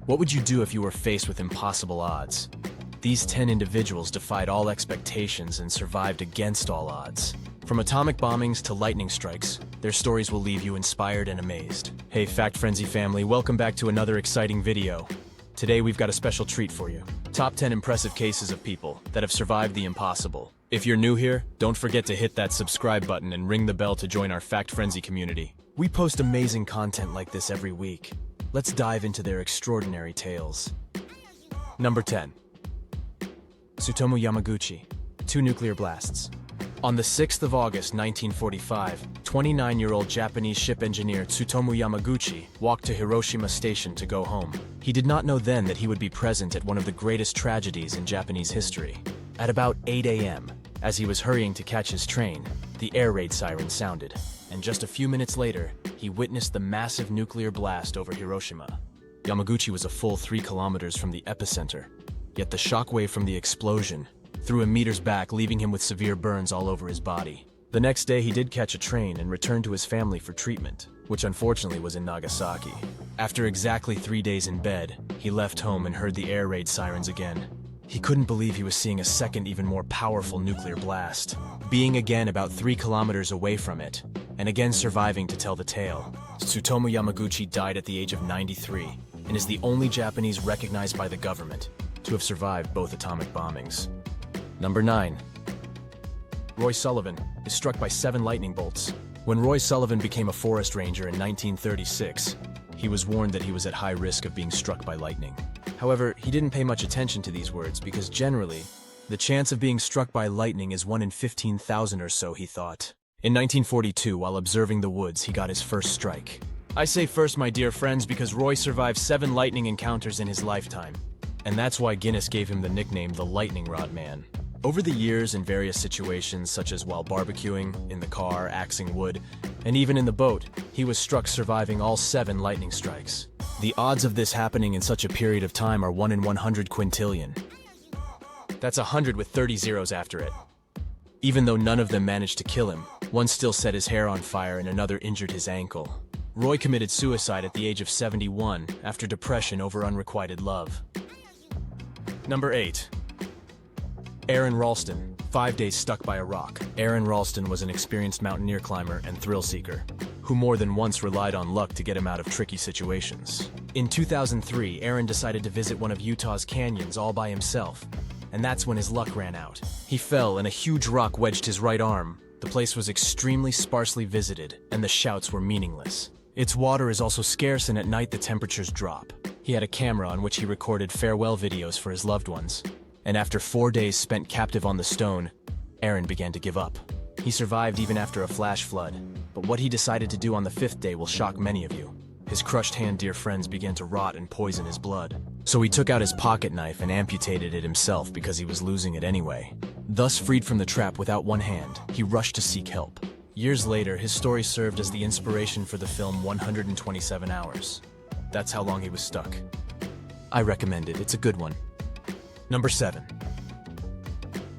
What would you do if you were faced with impossible odds? These 10 individuals defied all expectations and survived against all odds. From atomic bombings to lightning strikes, their stories will leave you inspired and amazed. Hey Fact Frenzy family, welcome back to another exciting video. Today we've got a special treat for you. Top 10 impressive cases of people that have survived the impossible. If you're new here, don't forget to hit that subscribe button and ring the bell to join our Fact Frenzy community. We post amazing content like this every week. Let's dive into their extraordinary tales. Number 10. Tsutomu Yamaguchi, 2 nuclear blasts. On the 6th of August 1945, 29-year-old Japanese ship engineer Tsutomu Yamaguchi walked to Hiroshima Station to go home. He did not know then that he would be present at one of the greatest tragedies in Japanese history. At about 8 a.m., as he was hurrying to catch his train, the air raid siren sounded, and just a few minutes later, he witnessed the massive nuclear blast over Hiroshima. Yamaguchi was a full 3 kilometers from the epicenter, yet the shockwave from the explosion threw him meters back, leaving him with severe burns all over his body. The next day, he did catch a train and returned to his family for treatment, which unfortunately was in Nagasaki. After exactly 3 days in bed, he left home and heard the air raid sirens again. He couldn't believe he was seeing a second, even more powerful nuclear blast, being again about 3 kilometers away from it, and again surviving to tell the tale. Tsutomu Yamaguchi died at the age of 93, and is the only Japanese recognized by the government to have survived both atomic bombings. Number 9. Roy Sullivan is struck by 7 lightning bolts. When Roy Sullivan became a forest ranger in 1936, he was warned that he was at high risk of being struck by lightning. However, he didn't pay much attention to these words because generally, the chance of being struck by lightning is 1 in 15,000 or so, he thought. In 1942, while observing the woods, he got his first strike. I say first, my dear friends, because Roy survived 7 lightning encounters in his lifetime, and that's why Guinness gave him the nickname the Lightning Rod Man. Over the years, in various situations, such as while barbecuing, in the car, axing wood, and even in the boat, he was struck, surviving all 7 lightning strikes. The odds of this happening in such a period of time are 1 in 100 quintillion. That's 100 with 30 zeros after it. Even though none of them managed to kill him, one still set his hair on fire and another injured his ankle. Roy committed suicide at the age of 71 after depression over unrequited love. Number 8. Aron Ralston, 5 days stuck by a rock. Aron Ralston was an experienced mountaineer climber and thrill seeker, who more than once relied on luck to get him out of tricky situations. In 2003, Aron decided to visit one of Utah's canyons all by himself, and that's when his luck ran out. He fell and a huge rock wedged his right arm. The place was extremely sparsely visited, and the shouts were meaningless. Its water is also scarce, and at night the temperatures drop. He had a camera on which he recorded farewell videos for his loved ones. And after 4 days spent captive on the stone, Aron began to give up. He survived even after a flash flood, but what he decided to do on the 5th day will shock many of you. His crushed hand, dear friends, began to rot and poison his blood. So he took out his pocket knife and amputated it himself because he was losing it anyway. Thus freed from the trap without one hand, he rushed to seek help. Years later, his story served as the inspiration for the film 127 Hours. That's how long he was stuck. I recommend it, it's a good one. Number 7.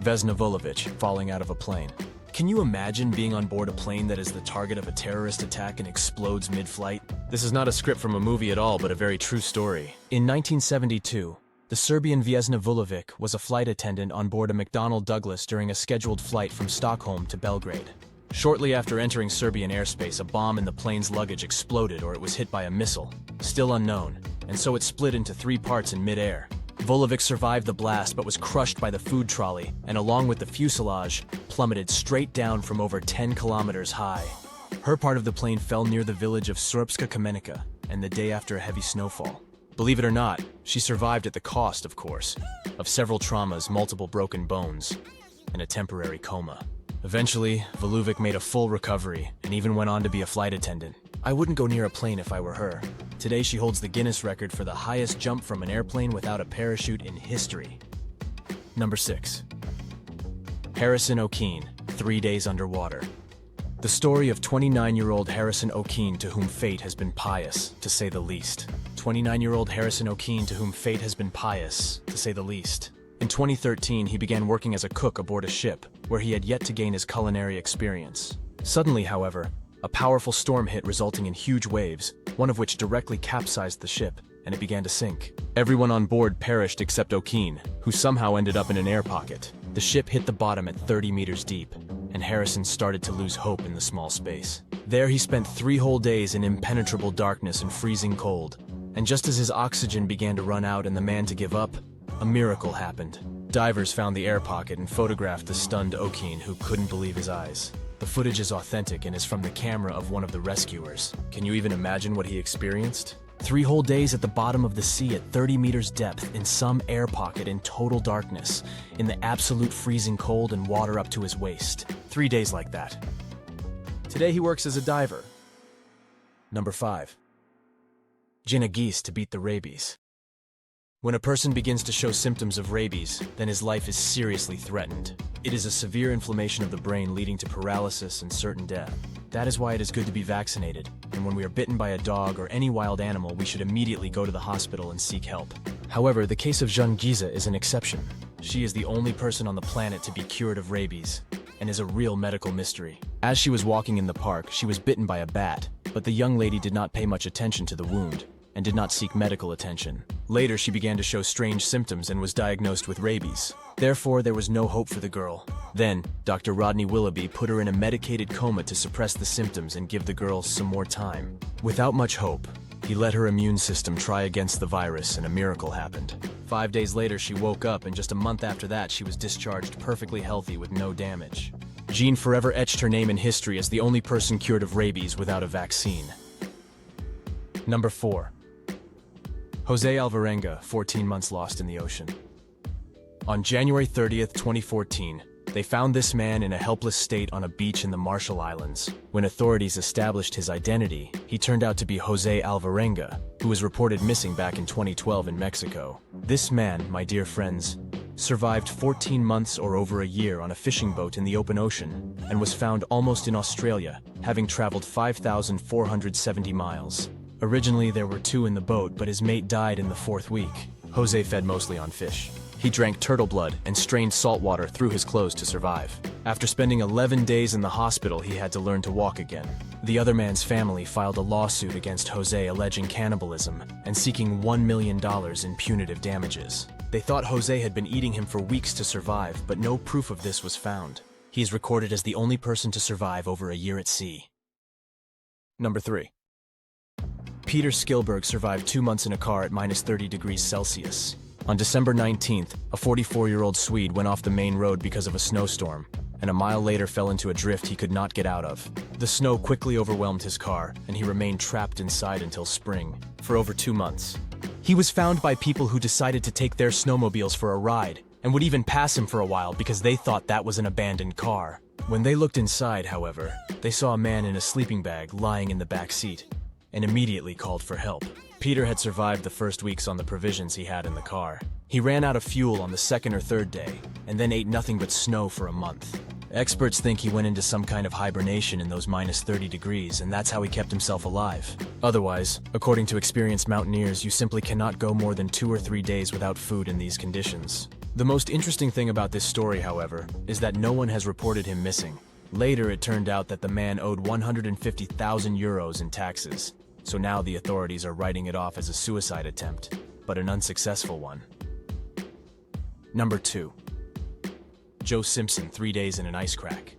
Vesna Vulovic falling out of a plane. Can you imagine being on board a plane that is the target of a terrorist attack and explodes mid-flight? This is not a script from a movie at all, but a very true story. In 1972, the Serbian Vesna Vulovic was a flight attendant on board a McDonnell Douglas during a scheduled flight from Stockholm to Belgrade. Shortly after entering Serbian airspace, a bomb in the plane's luggage exploded, or it was hit by a missile, still unknown, and so it split into 3 parts in mid-air. Vulovic survived the blast but was crushed by the food trolley and, along with the fuselage, plummeted straight down from over 10 kilometers high. Her part of the plane fell near the village of Srpska Kamenica, and the day after a heavy snowfall. Believe it or not, she survived at the cost, of course, of several traumas, multiple broken bones, and a temporary coma. Eventually, Vulovic made a full recovery and even went on to be a flight attendant. I wouldn't go near a plane if I were her. Today she holds the Guinness record for the highest jump from an airplane without a parachute in history. Number 6. Harrison O'Keene, 3 days underwater. The story of 29-year-old Harrison O'Keene, to whom fate has been pious, to say the least. 29-year-old Harrison O'Keene, to whom fate has been pious, to say the least. In 2013, he began working as a cook aboard a ship, where he had yet to gain his culinary experience. Suddenly, however, a powerful storm hit, resulting in huge waves, one of which directly capsized the ship. and it began to sink. Everyone on board perished except O'Keen, who somehow ended up in an air pocket. The ship hit the bottom at 30 meters deep, and Harrison started to lose hope in the small space. There he spent 3 whole days in impenetrable darkness and freezing cold. And just as his oxygen began to run out and the man to give up, a miracle happened. Divers found the air pocket and photographed the stunned O'Keen, who couldn't believe his eyes. The footage is authentic and is from the camera of one of the rescuers. Can you even imagine what he experienced? 3 whole days at the bottom of the sea at 30 meters depth in some air pocket in total darkness, in the absolute freezing cold and water up to his waist. 3 days like that. Today he works as a diver. Number 5. Gin a geese to beat the rabies. When a person begins to show symptoms of rabies, then his life is seriously threatened. It is a severe inflammation of the brain leading to paralysis and certain death. That is why it is good to be vaccinated, and when we are bitten by a dog or any wild animal, we should immediately go to the hospital and seek help. However, the case of Jeanne Giza is an exception. She is the only person on the planet to be cured of rabies, and is a real medical mystery. As she was walking in the park, she was bitten by a bat, but the young lady did not pay much attention to the wound, and did not seek medical attention. Later, she began to show strange symptoms and was diagnosed with rabies. Therefore, there was no hope for the girl. Then, Dr. Rodney Willoughby put her in a medicated coma to suppress the symptoms and give the girl some more time. Without much hope, he let her immune system try against the virus, and a miracle happened. 5 days later, she woke up, and just a month after that, she was discharged perfectly healthy with no damage. Jean forever etched her name in history as the only person cured of rabies without a vaccine. Number 4. Jose Alvarenga, 14 months lost in the ocean. On January 30th, 2014, they found this man in a helpless state on a beach in the Marshall Islands. When authorities established his identity, he turned out to be Jose Alvarenga, who was reported missing back in 2012 in Mexico. This man, my dear friends, survived 14 months or over a year on a fishing boat in the open ocean, and was found almost in Australia, having traveled 5,470 miles. Originally, there were 2 in the boat, but his mate died in the 4th week. Jose fed mostly on fish. He drank turtle blood and strained salt water through his clothes to survive. After spending 11 days in the hospital, he had to learn to walk again. The other man's family filed a lawsuit against Jose alleging cannibalism and seeking $1 million in punitive damages. They thought Jose had been eating him for weeks to survive, but no proof of this was found. He is recorded as the only person to survive over a year at sea. Number 3. Peter Skilberg survived 2 months in a car at minus 30 degrees Celsius. On December 19th, a 44-year-old Swede went off the main road because of a snowstorm, and a mile later fell into a drift he could not get out of. The snow quickly overwhelmed his car, and he remained trapped inside until spring, for over 2 months. He was found by people who decided to take their snowmobiles for a ride, and would even pass him for a while because they thought that was an abandoned car. When they looked inside, however, they saw a man in a sleeping bag lying in the back seat, and immediately called for help. Peter had survived the first weeks on the provisions he had in the car. He ran out of fuel on the 2nd or 3rd day, and then ate nothing but snow for a month. Experts think he went into some kind of hibernation in those minus 30 degrees, and that's how he kept himself alive. Otherwise, according to experienced mountaineers, you simply cannot go more than 2 or 3 days without food in these conditions. The most interesting thing about this story, however, is that no one has reported him missing. Later, it turned out that the man owed 150,000 euros in taxes. So now the authorities are writing it off as a suicide attempt, but an unsuccessful one. Number 2. Joe Simpson, 3 days in an ice crack.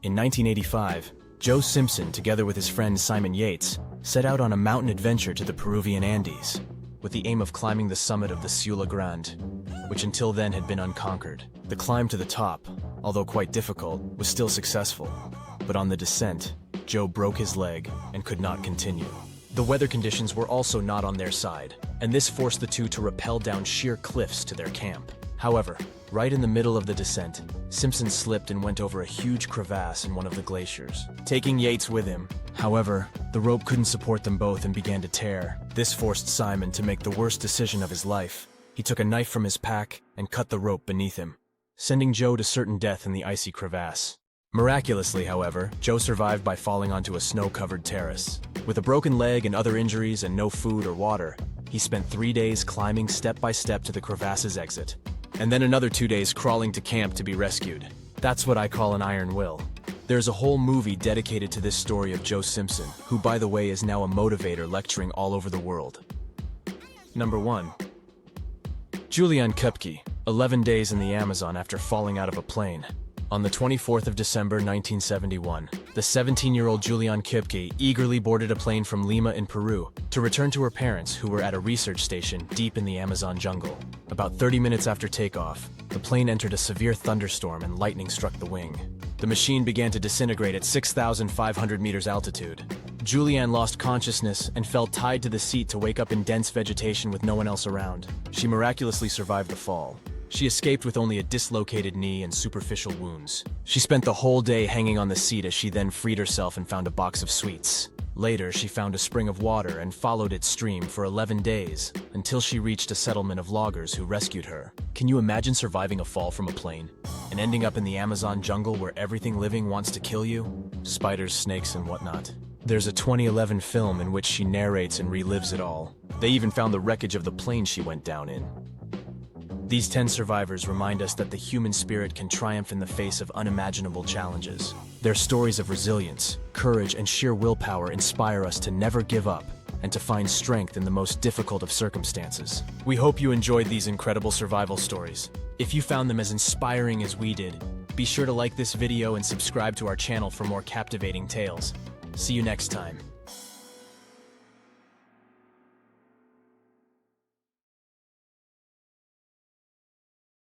In 1985, Joe Simpson, together with his friend Simon Yates, set out on a mountain adventure to the Peruvian Andes, with the aim of climbing the summit of the Ciudad Grande, which until then had been unconquered. The climb to the top, although quite difficult, was still successful, but on the descent, Joe broke his leg and could not continue. The weather conditions were also not on their side, and this forced the two to rappel down sheer cliffs to their camp. However, right in the middle of the descent, Simpson slipped and went over a huge crevasse in one of the glaciers, taking Yates with him. However, the rope couldn't support them both and began to tear. This forced Simon to make the worst decision of his life. He took a knife from his pack and cut the rope beneath him, sending Joe to certain death in the icy crevasse. Miraculously, however, Joe survived by falling onto a snow-covered terrace. With a broken leg and other injuries and no food or water, he spent 3 days climbing step by step to the crevasse's exit, and then another 2 days crawling to camp to be rescued. That's what I call an iron will. There's a whole movie dedicated to this story of Joe Simpson, who by the way is now a motivator lecturing all over the world. Number 1. Julian Köpke, 11 days in the Amazon after falling out of a plane. On the 24th of December 1971, the 17-year-old Julian Köpke eagerly boarded a plane from Lima in Peru to return to her parents, who were at a research station deep in the Amazon jungle. About 30 minutes after takeoff, the plane entered a severe thunderstorm and lightning struck the wing. The machine began to disintegrate at 6,500 meters altitude. Julianne lost consciousness and fell tied to the seat to wake up in dense vegetation with no one else around. She miraculously survived the fall. She escaped with only a dislocated knee and superficial wounds. She spent the whole day hanging on the seat as she then freed herself and found a box of sweets. Later, she found a spring of water and followed its stream for 11 days, until she reached a settlement of loggers who rescued her. Can you imagine surviving a fall from a plane and ending up in the Amazon jungle where everything living wants to kill you? Spiders, snakes, and whatnot. There's a 2011 film in which she narrates and relives it all. They even found the wreckage of the plane she went down in. These 10 survivors remind us that the human spirit can triumph in the face of unimaginable challenges. Their stories of resilience, courage, and sheer willpower inspire us to never give up and to find strength in the most difficult of circumstances. We hope you enjoyed these incredible survival stories. If you found them as inspiring as we did, be sure to like this video and subscribe to our channel for more captivating tales. See you next time.